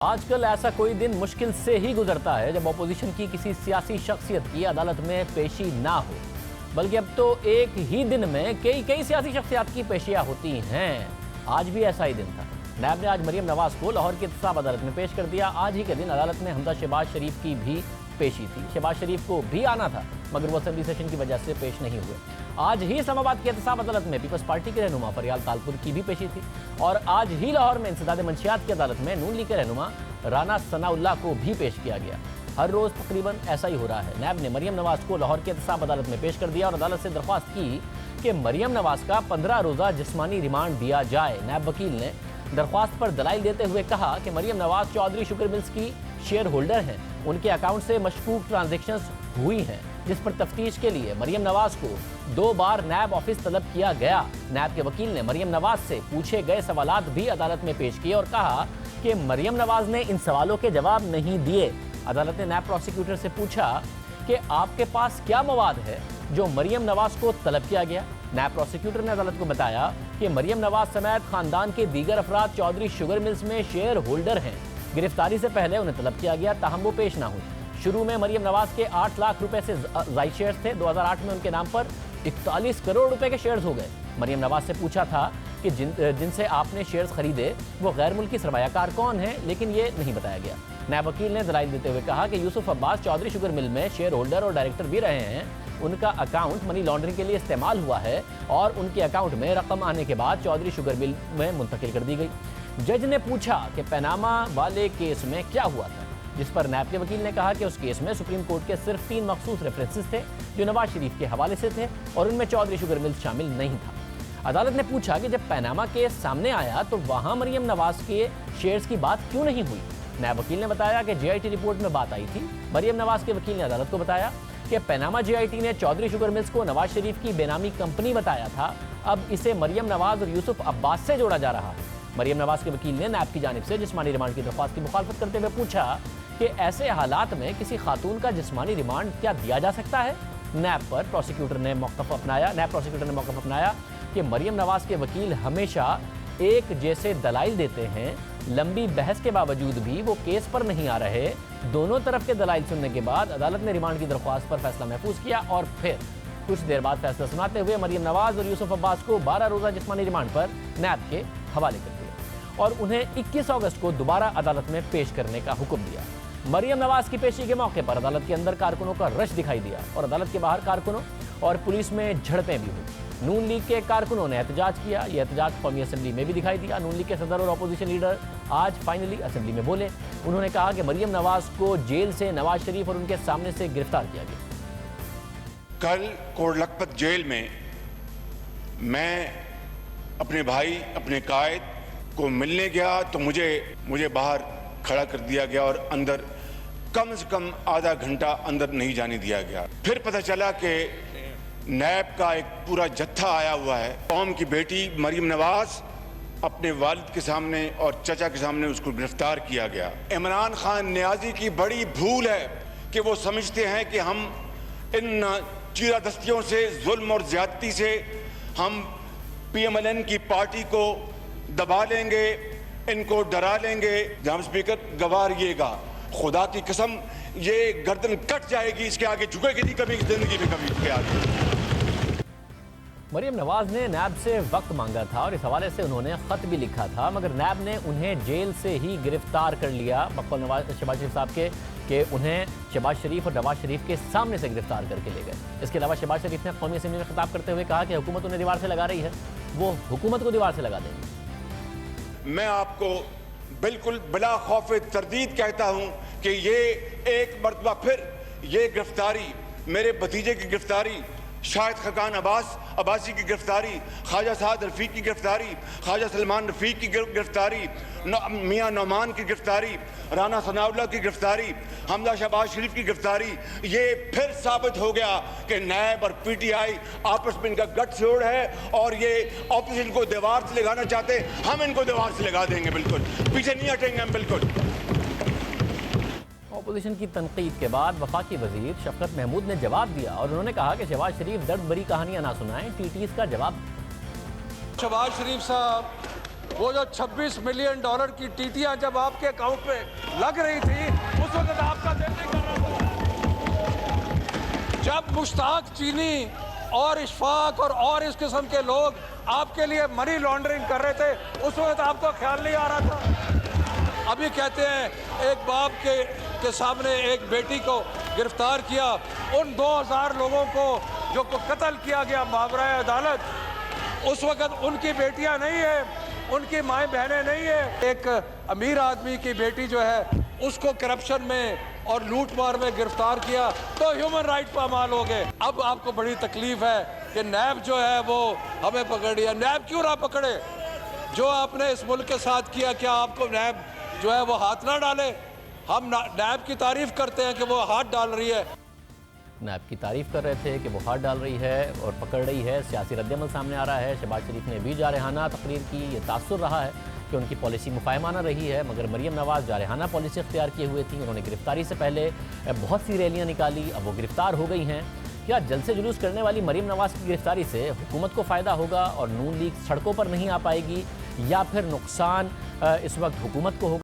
आजकल ऐसा कोई दिन मुश्किल से ही गुजरता है जब अपोजिशन की किसी सियासी शख्सियत की अदालत में पेशी ना हो, बल्कि अब तो एक ही दिन में कई सियासी शख्सियत की पेशियां होती हैं। आज भी ऐसा ही दिन था। नैब ने आज मरियम नवाज को लाहौर की एहतसाब अदालत में पेश कर दिया। आज ही के दिन अदालत में हमजा शहबाज शरीफ की भी पेशी थी। शहबाज शरीफ को भी आना था, मगर वो असेंबली सेशन की वजह से पेश नहीं हुए। आज ही इस्लामाबाद की एहतसाब अदालत में पीपल्स पार्टी के रहनुमा फरियाल तालपुर की भी पेशी थी और आज ही लाहौर में इंसदाद मंशियात की अदालत में नून लीग के रहनुमा राना सनाउल्लाह को भी पेश किया गया। हर रोज तकरीबन ऐसा ही हो रहा है। नैब ने मरियम नवाज को लाहौर की एहतसाब अदालत में पेश कर दिया और अदालत से दरख्वास्त की कि मरियम नवाज का 15 रोजा जिस्मानी रिमांड दिया जाए। नैब वकील ने दरख्वास्त पर दलाइल देते हुए कहा कि मरियम नवाज चौधरी शुगर मिल्स की शेयर होल्डर हैं, उनके अकाउंट से मशकूक ट्रांजेक्शन्स हुई हैं, जिस पर तफ्तीश के लिए मरियम नवाज को 2 बार नैब ऑफिस तलब किया गया। नैब के वकील ने मरियम नवाज से पूछे गए सवालात भी अदालत में पेश किए और कहा कि मरियम नवाज ने इन सवालों के जवाब नहीं दिए। अदालत ने नैब प्रोसिक्यूटर से पूछा कि आपके पास क्या मवाद है जो मरियम नवाज को तलब किया गया। नैब प्रोसिक्यूटर ने अदालत को बताया कि मरियम नवाज समेत खानदान के दीगर अफराद चौधरी शुगर मिल्स में शेयर होल्डर हैं। गिरफ्तारी से पहले उन्हें तलब किया गया, ताहम वो पेश ना हुई। शुरू में मरियम नवाज के 8 लाख रुपए से जायद शेयर्स थे। 2008 में उनके नाम पर 41 करोड़ रुपए के शेयर्स हो गए। मरियम नवाज से पूछा था कि जिनसे आपने शेयर्स खरीदे वो गैर मुल्की सरमायाकार कौन है, लेकिन ये नहीं बताया गया। नैब वकील ने दलाइल देते हुए कहा कि यूसुफ अब्बास चौधरी शुगर मिल में शेयर होल्डर और डायरेक्टर भी रहे हैं। उनका अकाउंट मनी लॉन्ड्रिंग के लिए इस्तेमाल हुआ है और उनके अकाउंट में रकम आने के बाद चौधरी शुगर मिल में मुंतकिल कर दी गई। जज ने पूछा कि पनामा वाले केस में क्या हुआ था, जिस पर नैब के वकील ने कहा कि उस केस में सुप्रीम कोर्ट के सिर्फ 3 मखसूस रेफरेंसेस थे जो नवाज शरीफ के हवाले से थे और उनमें चौधरी शुगर मिल्स शामिल नहीं था। अदालत ने पूछा कि जब पनामा केस सामने आया तो वहां मरियम नवाज के शेयर्स की बात क्यों नहीं हुई। नैब वकील ने बताया कि JIT रिपोर्ट में बात आई थी। मरियम नवाज के वकील ने अदालत को बताया कि पनामा JIT ने चौधरी शुगर मिल्स को नवाज शरीफ की बेनामी कंपनी बताया था। अब इसे मरियम नवाज और यूसुफ अब्बास से जोड़ा जा रहा है। मरियम नवाज के वकील ने नैब की जानिब से जिस्मानी रिमांड की दरख्वास्त की मुखालफत करते हुए पूछा कि ऐसे हालात में किसी खातून का जिस्मानी रिमांड क्या दिया जा सकता है। नैब प्रोसिक्यूटर ने मौक़िफ़ अपनाया कि मरियम नवाज के वकील हमेशा एक जैसे दलाइल देते हैं। लंबी बहस के बावजूद भी वो केस पर नहीं आ रहे। दोनों तरफ के दलाइल सुनने के बाद अदालत ने रिमांड की दरख्वास्त पर फैसला महफूज किया और फिर कुछ देर बाद फैसला सुनाते हुए मरियम नवाज और यूसुफ अब्बास को 12 रोज़ा जिस्मानी रिमांड पर नैब के हवाले कर दिया और उन्हें 21 अगस्त को दोबारा अदालत में पेश करने का हुक्म दिया। मरियम नवाज की पेशी के मौके पर अदालत के अंदर कारकुनों का रश दिखाई दिया और अदालत के बाहर कारकुनों और पुलिस में झड़पें भी हुई। नून लीग के कारकुनों ने एहतजाज किया। यह एहतजाज कौमी असेंबली में भी दिखाई दिया। नून लीग के सदर और अपोजिशन लीडर आज फाइनली असेंबली में बोले। उन्होंने कहा कि मरियम नवाज को जेल से नवाज शरीफ और उनके सामने से गिरफ्तार किया गया। कल कोट लखपत जेल में मैं अपने भाई अपने कायद को मिलने गया तो मुझे बाहर खड़ा कर दिया गया और अंदर कम से कम आधा घंटा अंदर नहीं जाने दिया गया। फिर पता चला कि नैब का एक पूरा जत्था आया हुआ है। कौम की बेटी मरियम नवाज अपने वालिद के सामने और चचा के सामने उसको गिरफ्तार किया गया। इमरान खान नियाजी की बड़ी भूल है कि वो समझते हैं कि हम इन चीरादस्तियों से, जुल्म और ज्यादती से हम PMLN की पार्टी को दबा लेंगे, इनको डरा लेंगे। जनाब स्पीकर, गवाह रहिएगा, खुदा की कसम ये गर्दन कट जाएगी, इसके आगे झुकेगी नहीं कभी जिंदगी में, कभी इसके आगे। मरियम नवाज ने नैब से वक्त मांगा था और इस हवाले से उन्होंने खत भी लिखा था, मगर नैब ने उन्हें जेल से ही गिरफ्तार कर लिया मकबूल शहबाज शरीफ साहब के उन्हें शहबाज शरीफ और नवाज शरीफ के सामने से गिरफ्तार करके ले गए। इसके अलावा शहबाज शरीफ ने कौमी असेंबली में खिताब करते हुए कहा कि हुकूमत उन्हें दीवार से लगा रही है, वो हुकूमत को दीवार से लगा देंगे। मैं आपको बिल्कुल बिला खौफ तरदीद कहता हूं कि ये एक मरतबा फिर ये गिरफ्तारी, मेरे भतीजे की गिरफ्तारी, शाहिद खकान अब्बासी की गिरफ्तारी, ख्वाजा साद रफीक की गिरफ्तारी, ख्वाजा सलमान रफीक की गिरफ्तारी, मियां नौमान की गिरफ्तारी, राना सनाउल्लाह की गिरफ्तारी, हमजा शहबाज शरीफ की गिरफ्तारी, ये फिर साबित हो गया कि नैब और PTI आपस में इनका गठजोड़ है और ये ऑपोजिशन को दीवार से लगाना चाहते हैं। हम इनको दीवार से लगा देंगे, बिल्कुल पीछे नहीं हटेंगे हम, बिल्कुल। अपोजिशन की तनकीद के बाद वफाकी वजीर शफकत महमूद ने जवाब दिया और उन्होंने कहा कि शहबाज शरीफ दर्द भरी कहानियां ना सुनाएं, TTs का जवाब। शहबाज शरीफ साहब वो जो 26 मिलियन डॉलर की टीटियां जब आपके अकाउंट पे लग रही थी, उस वक्त आपका दिल नहीं कर रहा था। जब मुश्ताक चीनी और इशफाक और इस किस्म के लोग आपके लिए मनी लॉन्ड्रिंग कर रहे थे, उस वक्त आपको ख्याल नहीं आ रहा था। अभी कहते हैं एक बाप के सामने एक बेटी को गिरफ्तार किया, उन 2000 लोगों को जो को कत्ल किया गया मावराए अदालत, उस वक्त उनकी बेटियां नहीं है, उनकी माएँ बहनें नहीं है। एक अमीर आदमी की बेटी जो है उसको करप्शन में और लूट मार में गिरफ्तार किया तो ह्यूमन राइट पामाल हो गए। अब आपको बड़ी तकलीफ है कि नैब जो है वो हमें पकड़ रही है। नैब क्यों ना पकड़े? जो आपने इस मुल्क के साथ किया, क्या आपको नैब जो है वो हाथ ना डाले? हम नैब की तारीफ करते हैं कि वो हाथ डाल रही है। नैब की तारीफ कर रहे थे कि वो हाथ डाल रही है और पकड़ रही है। सियासी रद्दमल सामने आ रहा है। शहबाज शरीफ ने भी जारहाना तकरीर की। ये तासुर रहा है कि उनकी पॉलिसी मुफाहमाना रही है, मगर मरीम नवाज़ जारहाना पॉलिसी इख्तियार किए हुए थी। उन्होंने गिरफ्तारी से पहले बहुत सी रैलियाँ निकाली, अब वो गिरफ्तार हो गई हैं। क्या जलसे जुलूस करने वाली मरीम नवाज़ की गिरफ्तारी से हुकूमत को फ़ायदा होगा और नून लीग सड़कों पर नहीं आ पाएगी, या फिर नुकसान इस वक्त हुकूमत को होगा?